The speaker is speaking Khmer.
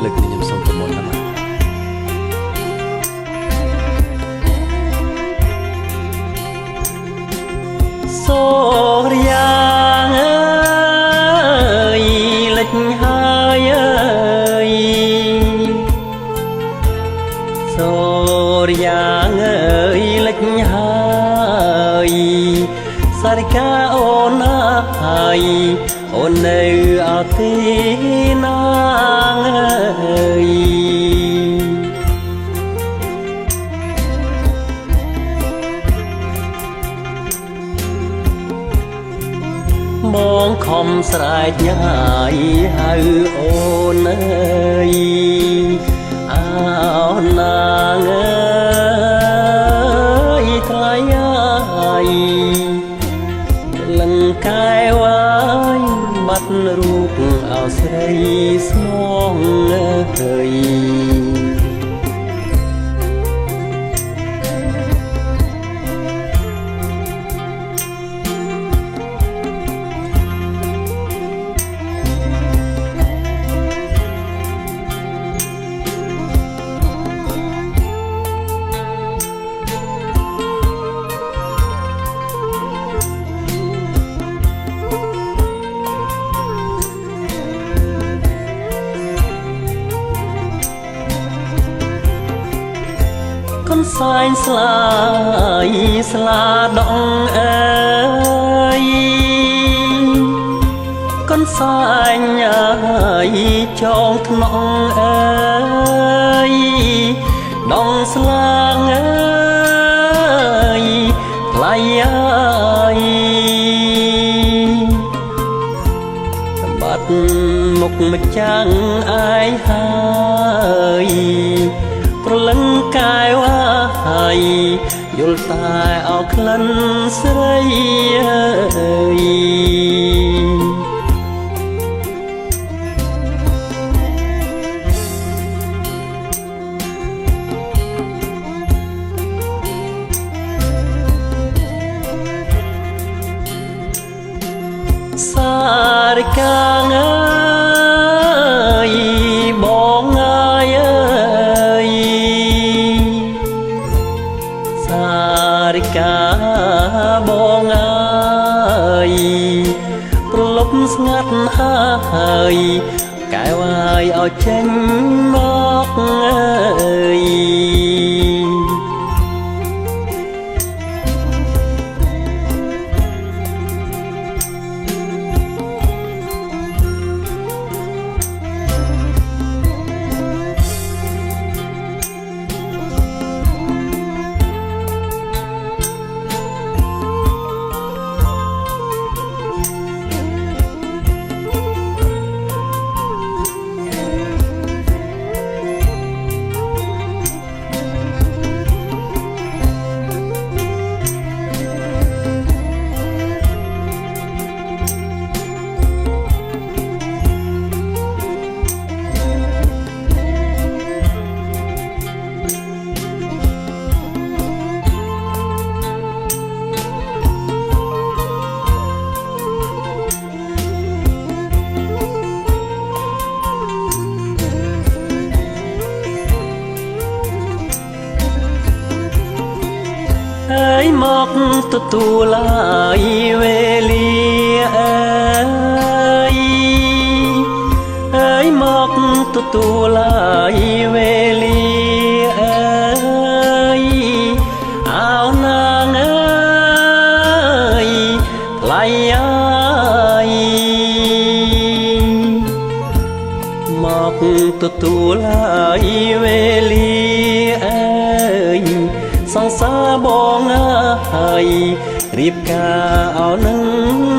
លើកនេះខ្ញុំសូមប្រមូលណាស់សូរិយាអើយលិចហើយអើយសូរិយាអើយលិចហើយសារិកាអូនហើយអូននៅអត់ទីណាអើយបងខំស្រែកញ៉ាយហៅអូនអើយអោណាងអើយថ្លៃហើយលឹងកែវាយបាត់រូបអោស្រីស្មងអើយកូនសាញ់ស្លាយស្លាដងអើយកូនសាញ់អើយចងថ្នងអើយដងស្លាងអើយថ្លៃអើយបាត់មុខម្ចាំងអាយហើយប្រលឹងកាយវាហើយយល់តែអោក្លិនស្រីអើយសារិកាអើយបងអើយសារិកាបងអើយប្រលប់ស្ងាត់ហើយកែវាយឲ្យចេញមកអើយហើយមកទទួលហើយវេលាអើយហើយមកទទួលហើយវេលាអើយអោណាងអើយថ្លៃអើយមកទទួលហើយវេលាអើយសង្សារបងអើយរៀបការអោនឹង